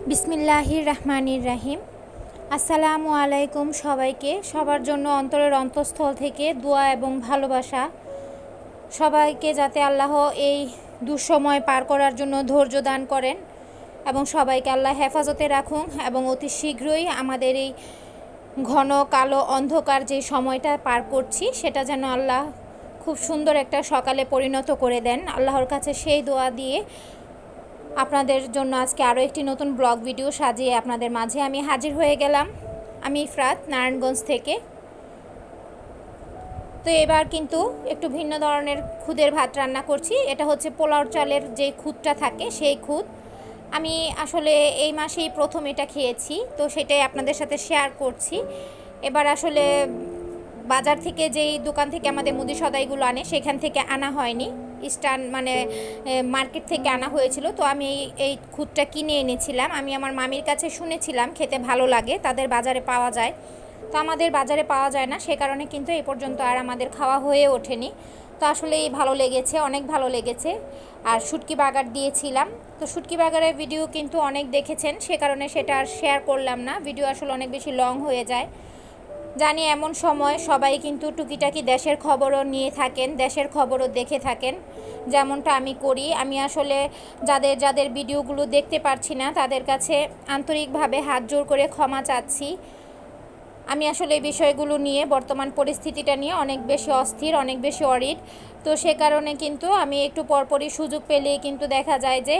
বিসমিল্লাহির রহমানির রহিম। আসসালামু আলাইকুম সবাইকে। সবার জন্য অন্তরের অন্তঃস্থল থেকে দোয়া এবং ভালোবাসা। সবাইকে যাতে আল্লাহ এই দুঃসময় পার করার জন্য ধৈর্য দান করেন এবং সবাইকে আল্লাহ হেফাজতে রাখুন এবং অতি শীঘ্রই আমাদের এই ঘন কালো অন্ধকার যে সময়টা পার করছি সেটা যেন আল্লাহ খুব সুন্দর একটা সকালে পরিণত করে দেন। আল্লাহর কাছে সেই দোয়া দিয়ে আপনাদের জন্য আজকে আরও একটি নতুন ব্লগ ভিডিও সাজিয়ে আপনাদের মাঝে আমি হাজির হয়ে গেলাম। আমি ইফরাত, নারায়ণগঞ্জ থেকে। তো এবার কিন্তু একটু ভিন্ন ধরনের খুদের ভাত রান্না করছি। এটা হচ্ছে পোলাও চালের যে খুদটা থাকে সেই খুদ। আমি আসলে এই মাসেই প্রথম এটা খেয়েছি, তো সেটাই আপনাদের সাথে শেয়ার করছি। এবার আসলে বাজার থেকে যেই দোকান থেকে আমাদের মুদি সদাইগুলো আনে সেখান থেকে আনা হয়নি, ইস্টার্ন মানে মার্কেট থেকে আনা হয়েছিল। তো আমি এই খুদটা কিনে এনেছিলাম। আমি আমার মামির কাছে শুনেছিলাম খেতে ভালো লাগে, তাদের বাজারে পাওয়া যায়। তো আমাদের বাজারে পাওয়া যায় না, সে কারণে কিন্তু এই পর্যন্ত আর আমাদের খাওয়া হয়ে ওঠেনি। তো আসলেই ভালো লেগেছে, অনেক ভালো লেগেছে। আর শুটকি বাগার দিয়েছিলাম। তো শুটকি বাগারের ভিডিও কিন্তু অনেক দেখেছেন, সে কারণে সেটা আর শেয়ার করলাম না। ভিডিও আসলে অনেক বেশি লং হয়ে যায়। জানি এমন সময় সবাই কিন্তু টুকিটাকি দেশের খবরও নিয়ে থাকেন, দেশের খবরও দেখে থাকেন, যেমনটা আমি করি। আমি আসলে যাদের যাদের ভিডিওগুলো দেখতে পারছি না তাদের কাছে আন্তরিকভাবে হাত জোর করে ক্ষমা চাচ্ছি। আমি আসলে এই বিষয়গুলো নিয়ে, বর্তমান পরিস্থিতিটা নিয়ে অনেক বেশি অস্থির, অনেক বেশি অরিড। তো সে কারণে কিন্তু আমি একটু পরপরই সুযোগ পেলেই কিন্তু দেখা যায় যে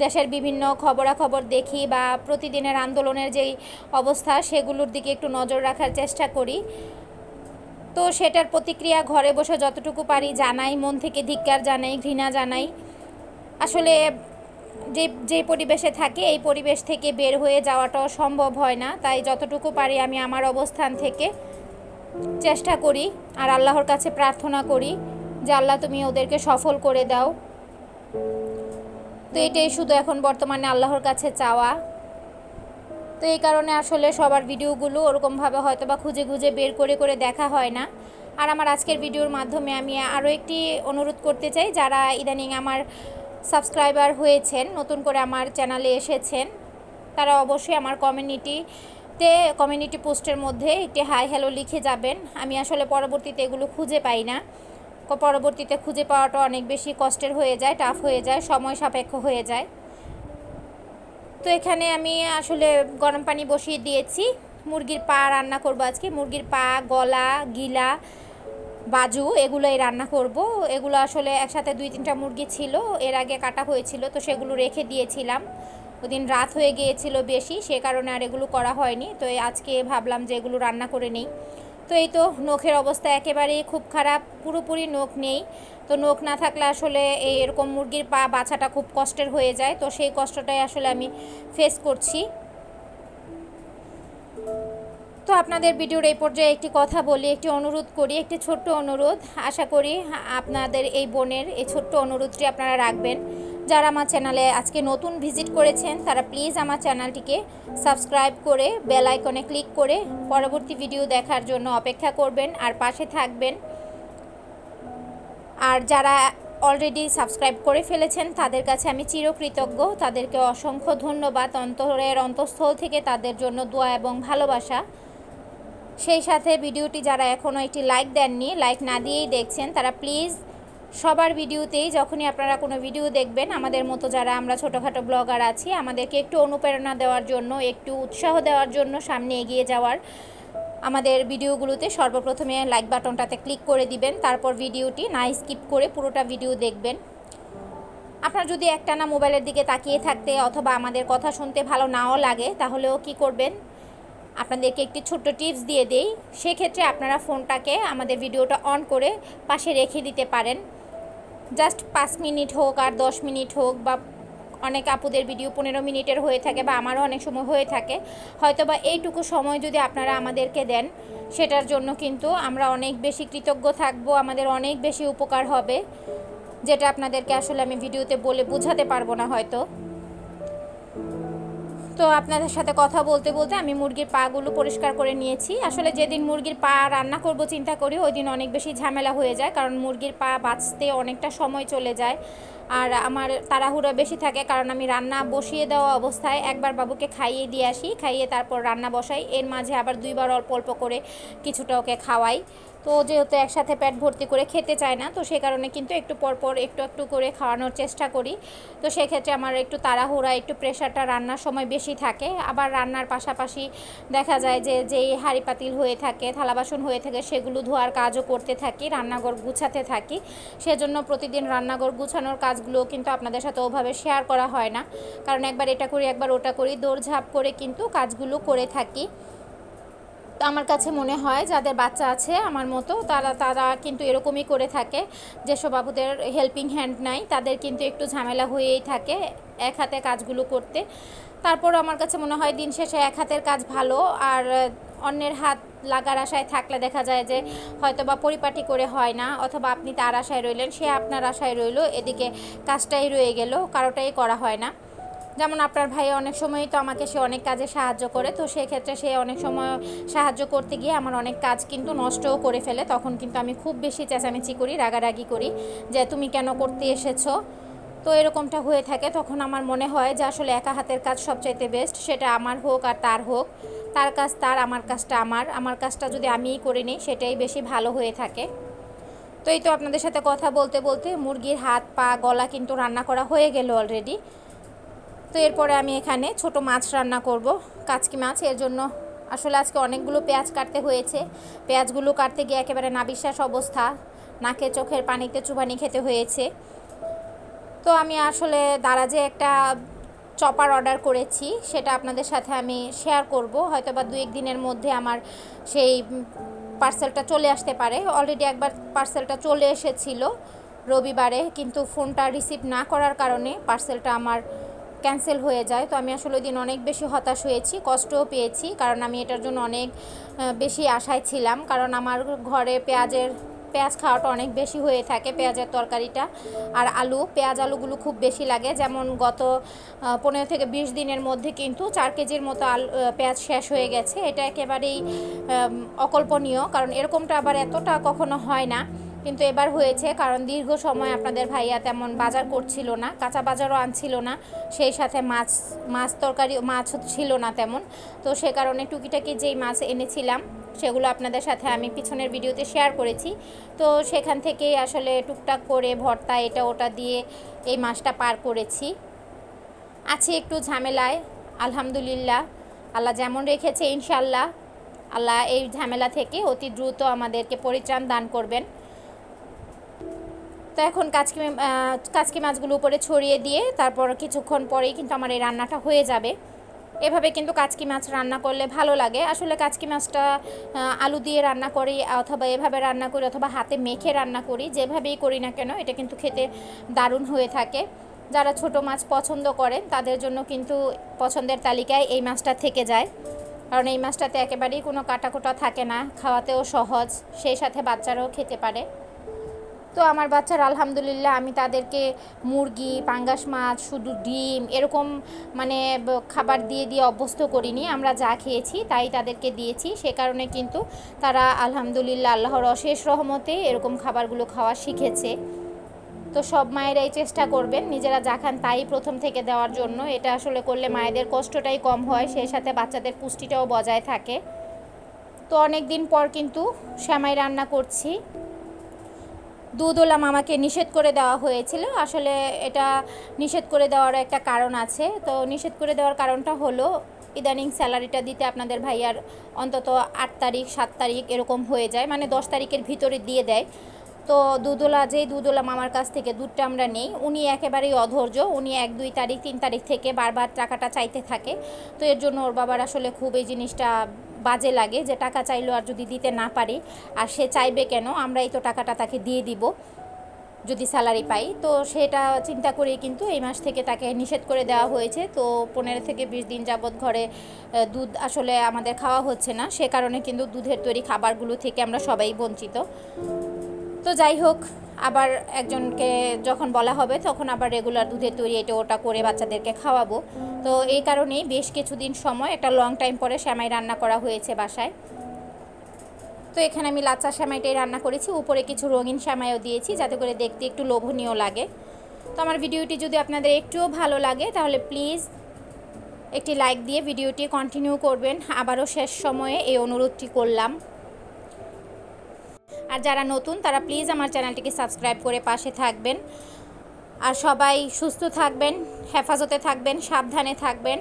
দেশের বিভিন্ন খবরাখবর দেখি বা প্রতিদিনের আন্দোলনের যেই অবস্থা সেগুলোর দিকে একটু নজর রাখার চেষ্টা করি। তো সেটার প্রতিক্রিয়া ঘরে বসে যতটুকু পারি জানাই, মন থেকে ধিক্কার জানাই, ঘৃণা জানাই। আসলে যে পরিবেশে থাকে এই পরিবেশ থেকে বের হয়ে যাওয়াটাও সম্ভব হয় না, তাই যতটুকু পারি আমি আমার অবস্থান থেকে চেষ্টা করি আর আল্লাহর কাছে প্রার্থনা করি যে আল্লাহ তুমি ওদেরকে সফল করে দাও। তো এটাই শুধু এখন বর্তমানে আল্লাহর কাছে চাওয়া। তো এই কারণে আসলে সবার ভিডিওগুলো ওরকমভাবে হয়তো বা খুঁজে খুঁজে বের করে করে দেখা হয় না। আর আমার আজকের ভিডিওর মাধ্যমে আমি আরও একটি অনুরোধ করতে চাই, যারা ইদানিং আমার সাবস্ক্রাইবার হয়েছেন, নতুন করে আমার চ্যানেলে এসেছেন, তারা অবশ্যই আমার কমিউনিটি পোস্টের মধ্যে একটি হাই হ্যালো লিখে যাবেন। আমি আসলে পরবর্তীতে এগুলো খুঁজে পাই না, পরবর্তীতে খুঁজে পাওয়াটা অনেক বেশি কষ্টের হয়ে যায়, টাফ হয়ে যায়, সময় সাপেক্ষ হয়ে যায়। তো এখানে আমি আসলে গরম পানি বসিয়ে দিয়েছি। মুরগির পা রান্না করব আজকে। মুরগির পা, গলা, গিলা, বাজু এগুলোই রান্না করব। এগুলো আসলে একসাথে 2-3টা মুরগি ছিল, এর আগে কাটা হয়েছিল, তো সেগুলো রেখে দিয়েছিলাম। ওদিন রাত হয়ে গিয়েছিল বেশি, সে কারণে আর এগুলো করা হয়নি। তো আজকে ভাবলাম যে এগুলো রান্না করে নিই। তো এই তো নখের অবস্থা একেবারেই খুব খারাপ, পুরোপুরি নখ নেই। তো নখ না থাকলে আসলে এরকম মুরগির পা বাছাটা খুব কষ্টের হয়ে যায়। তো সেই কষ্টটাই আসলে আমি ফেস করছি। তো আপনাদের ভিডিওর এই পর্যায়ে একটি কথা বলি, একটি অনুরোধ করি, একটি ছোট্ট অনুরোধ। আশা করি আপনাদের এই বোনের এই ছোট্ট অনুরোধটি আপনারা রাখবেন। যারা আমার চ্যানেলে আজকে নতুন ভিজিট করেছেন তারা প্লিজ আমার চ্যানেলটিকে সাবস্ক্রাইব করে বেল আইকনে ক্লিক করে পরবর্তী ভিডিও দেখার জন্য অপেক্ষা করবেন আর পাশে থাকবেন। আর যারা অলরেডি সাবস্ক্রাইব করে ফেলেছেন তাদের কাছে আমি চিরকৃতজ্ঞ, তাদেরকে অসংখ্য ধন্যবাদ। অন্তরের অন্তঃস্থল থেকে তাদের জন্য দোয়া এবং ভালোবাসা। সেই সাথে ভিডিওটি যারা এখনও একটি লাইক দেননি, লাইক না দিয়েই দেখছেন, তারা প্লিজ সবার ভিডিওতেই যখনই আপনারা কোনো ভিডিও দেখবেন, আমাদের মতো যারা আমরা ছোটোখাটো ব্লগার আছি, আমাদেরকে একটু অনুপ্রেরণা দেওয়ার জন্য, একটু উৎসাহ দেওয়ার জন্য, সামনে এগিয়ে যাওয়ার, আমাদের ভিডিওগুলোতে সর্বপ্রথমে লাইক বাটনটাতে ক্লিক করে দিবেন। তারপর ভিডিওটি না স্কিপ করে পুরোটা ভিডিও দেখবেন। আপনার যদি একটানা মোবাইলের দিকে তাকিয়ে থাকতে অথবা আমাদের কথা শুনতে ভালো নাও লাগে, তাহলেও কি করবেন, আপনাদেরকে একটি ছোট্ট টিপস দিয়ে দেই। সেক্ষেত্রে আপনারা ফোনটাকে আমাদের ভিডিওটা অন করে পাশে রেখে দিতে পারেন। জাস্ট 5 মিনিট হোক আর 10 মিনিট হোক, বা অনেক আপুদের ভিডিও 15 মিনিটের হয়ে থাকে, বা আমারও অনেক সময় হয়ে থাকে, হয়তো বা এইটুকু সময় যদি আপনারা আমাদেরকে দেন, সেটার জন্য কিন্তু আমরা অনেক বেশি কৃতজ্ঞ থাকবো, আমাদের অনেক বেশি উপকার হবে, যেটা আপনাদেরকে আসলে আমি ভিডিওতে বলে বোঝাতে পারবো না হয়তো। তো আপনাদের সাথে কথা বলতে বলতে আমি মুরগির পাগুলো পরিষ্কার করে নিয়েছি। আসলে যেদিন মুরগির পা রান্না করব চিন্তা করি ওই দিন অনেক বেশি ঝামেলা হয়ে যায়, কারণ মুরগির পা বাছতে অনেকটা সময় চলে যায় আর আমার তাড়াহুড়ো বেশি থাকে, কারণ আমি রান্না বসিয়ে দেওয়া অবস্থায় একবার বাবুকে খাইয়ে দিয়ে আসি, খাইয়ে তারপর রান্না বসাই, এর মাঝে আবার দুইবার অল্প অল্প করে কিছুটা ওকে খাওয়াই। তো যেহেতু একসাথে পেট ভর্তি করে খেতে চায় না, তো সে কারণে কিন্তু একটু পরপর একটু একটু করে খাওয়ানোর চেষ্টা করি। তো সেক্ষেত্রে আমার একটু তাড়াহুড়া, একটু প্রেশারটা রান্নার সময় বেশি থাকে। আবার রান্নার পাশাপাশি দেখা যায় যে যেই হাঁড়ি পাতিল হয়ে থাকে, থালা বাসন হয়ে থাকে, সেগুলো ধোয়ার কাজও করতে থাকি, রান্নাঘর গুছাতে থাকি। সেজন্য প্রতিদিন রান্নাঘর গুছানোর কাজগুলো কিন্তু আপনাদের সাথে ওভাবে শেয়ার করা হয় না, কারণ একবার এটা করি একবার ওটা করি, দৌড়ঝাঁপ করে কিন্তু কাজগুলো করে থাকি। তো আমার কাছে মনে হয় যাদের বাচ্চা আছে আমার মতো তারা কিন্তু এরকমই করে থাকে। যেসব বাবুদের হেল্পিং হ্যান্ড নাই তাদের কিন্তু একটু ঝামেলা হয়েই থাকে এক হাতে কাজগুলো করতে। তারপর আমার কাছে মনে হয় দিন শেষে এক হাতের কাজ ভালো, আর অন্যের হাত লাগার আশায় থাকলে দেখা যায় যে হয়তো বা পরিপাটি করে হয় না, অথবা আপনি তার আশায় রইলেন, সে আপনার আশায় রইল, এদিকে কাজটাই রয়ে গেল, কারোটাই করা হয় না। যেমন আপনার ভাই অনেক সময়ই তো আমাকে সে অনেক কাজে সাহায্য করে, তো সেক্ষেত্রে সে অনেক সময় সাহায্য করতে গিয়ে আমার অনেক কাজ কিন্তু নষ্টও করে ফেলে। তখন কিন্তু আমি খুব বেশি চেঁচামেচি করি, রাগারাগি করি যে তুমি কেন করতে এসেছো। তো এরকমটা হয়ে থাকে। তখন আমার মনে হয় যে আসলে একা হাতের কাজ সবচাইতে বেস্ট, সেটা আমার হোক আর তার হোক, তার কাজ তার, আমার কাজটা আমার কাজটা যদি আমিই করে নিই সেটাই বেশি ভালো হয়ে থাকে। তো এই তো আপনাদের সাথে কথা বলতে বলতে মুরগির হাত পা গলা কিন্তু রান্না করা হয়ে গেল অলরেডি। তো এরপরে আমি এখানে ছোট মাছ রান্না করব, কাচকি মাছ। এর জন্য আসলে আজকে অনেকগুলো পেঁয়াজ কাটতে হয়েছে। পেঁয়াজগুলো কাটতে গিয়ে একেবারে নাবিশ্বাস অবস্থা, নাকে চোখের পানিতে চুবানি খেতে হয়েছে। তো আমি আসলে দারাজে একটা চপার অর্ডার করেছি, সেটা আপনাদের সাথে আমি শেয়ার করব। হয়তো বা 2-1 দিনের মধ্যে আমার সেই পার্সেলটা চলে আসতে পারে। অলরেডি একবার পার্সেলটা চলে এসেছিল রবিবারে, কিন্তু ফোনটা রিসিভ না করার কারণে পার্সেলটা আমার ক্যান্সেল হয়ে যায়। তো আমি আসলে ওই দিন অনেক বেশি হতাশ হয়েছি, কষ্টও পেয়েছি, কারণ আমি এটার জন্য অনেক বেশি আশায় ছিলাম। কারণ আমার ঘরে পেঁয়াজ খাওয়াটা অনেক বেশি হয়ে থাকে, পেঁয়াজের তরকারিটা আর পেঁয়াজ আলুগুলো খুব বেশি লাগে। যেমন গত 15 থেকে 20 দিনের মধ্যে কিন্তু 4 কেজির মতো পেঁয়াজ শেষ হয়ে গেছে। এটা একেবারেই অকল্পনীয়, কারণ এরকমটা আবার এতটা কখনো হয় না, কিন্তু এবার হয়েছে। কারণ দীর্ঘ সময় আপনাদের ভাইয়া তেমন বাজার করছিল না, কাঁচা বাজারও আনছিল না, সেই সাথে মাছ ছিল না তেমন। তো সে কারণে টুকিটাকি যেই মাছ এনেছিলাম সেগুলো আপনাদের সাথে আমি পিছনের ভিডিওতে শেয়ার করেছি। তো সেখান থেকেই আসলে টুকটাক করে ভর্তা এটা ওটা দিয়ে এই মাসটা পার করেছি। আছি একটু ঝামেলায়, আলহামদুলিল্লাহ আল্লাহ যেমন রেখেছে ইনশাল্লাহ আল্লাহ এই ঝামেলা থেকে অতি দ্রুত আমাদেরকে পরিত্রাণ দান করবেন। তো এখন কাচকি মাছগুলো উপরে ছড়িয়ে দিয়ে তারপর কিছুক্ষণ পরেই কিন্তু আমার এই রান্নাটা হয়ে যাবে। এভাবে কিন্তু কাচকি মাছ রান্না করলে ভালো লাগে। আসলে কাচকি মাছটা আলু দিয়ে রান্না করি, অথবা এভাবে রান্না করি, অথবা হাতে মেখে রান্না করি, যেভাবেই করি না কেন এটা কিন্তু খেতে দারুণ হয়ে থাকে। যারা ছোট মাছ পছন্দ করেন তাদের জন্য কিন্তু পছন্দের তালিকায় এই মাছটা থেকে যায়, কারণ এই মাছটাতে একেবারেই কোনো কাটাকুটা থাকে না, খাওয়াতেও সহজ, সেই সাথে বাচ্চারাও খেতে পারে। তো আমার বাচ্চারা আলহামদুলিল্লাহ আমি তাদেরকে মুরগি, পাঙ্গাস মাছ, শুধু ডিম এরকম মানে খাবার দিয়ে দিয়ে অভ্যস্ত করিনি। আমরা যা খেয়েছি তাই তাদেরকে দিয়েছি, সে কারণে কিন্তু তারা আলহামদুলিল্লাহ আল্লাহর অশেষ রহমতে এরকম খাবারগুলো খাওয়া শিখেছে। তো সব মায়েরাই চেষ্টা করবেন নিজেরা যা খান তাই প্রথম থেকে দেওয়ার জন্য। এটা আসলে করলে মায়েদের কষ্টটাই কম হয়, সেই সাথে বাচ্চাদের পুষ্টিটাও বজায় থাকে। তো অনেক দিন পর কিন্তু সেমাই রান্না করছি। দুধওয়ালা মামাকে নিষেধ করে দেওয়া হয়েছিল। আসলে এটা নিষেধ করে দেওয়ার একটা কারণ আছে। তো নিষেধ করে দেওয়ার কারণটা হলো ইদানিং স্যালারিটা দিতে আপনাদের ভাইয়ার অন্তত 8 তারিখ 7 তারিখ এরকম হয়ে যায়, মানে 10 তারিখের ভিতরে দিয়ে দেয়। তো দুধওয়ালা মামার কাছ থেকে দুধটা আমরা নেই, উনি একেবারেই অধৈর্য। উনি 1, 2 তারিখ 3 তারিখ থেকে বারবার টাকাটা চাইতে থাকে। তো এর জন্য ওর বাবার আসলে খুব এই জিনিসটা বাজে লাগে যে টাকা চাইলো আর যদি দিতে না পারি, আর সে চাইবে কেন, আমরাই তো টাকাটা তাকে দিয়ে দিব যদি স্যালারি পাই। তো সেটা চিন্তা করেই কিন্তু এই মাস থেকে তাকে নিষেধ করে দেওয়া হয়েছে। তো 15 থেকে 20 দিন যাবৎ ঘরে দুধ আসলে আমাদের খাওয়া হচ্ছে না, সে কারণে কিন্তু দুধের তৈরি খাবারগুলো থেকে আমরা সবাই বঞ্চিত। তো যাই হোক, আবার একজনকে যখন বলা হবে তখন আবার রেগুলার দুধের তৈরি এটা ওটা করে বাচ্চাদেরকে খাওয়াবো। তো এই কারণেই বেশ কিছুদিন সময় একটা লং টাইম পরে সেমাই রান্না করা হয়েছে বাসায়। তো এখানে আমি লাচ্চা সেমাইটাই রান্না করেছি, উপরে কিছু রঙিন সেমাইও দিয়েছি যাতে করে দেখতে একটু লোভনীয় লাগে। তো আমার ভিডিওটি যদি আপনাদের একটুও ভালো লাগে তাহলে প্লিজ একটি লাইক দিয়ে ভিডিওটি কন্টিনিউ করবেন। আবারও শেষ সময়ে এই অনুরোধটি করলাম। আর যারা নতুন তারা প্লিজ আমার চ্যানেলটিকে সাবস্ক্রাইব করে পাশে থাকবেন। আর সবাই সুস্থ থাকবেন, হেফাজতে থাকবেন, সাবধানে থাকবেন।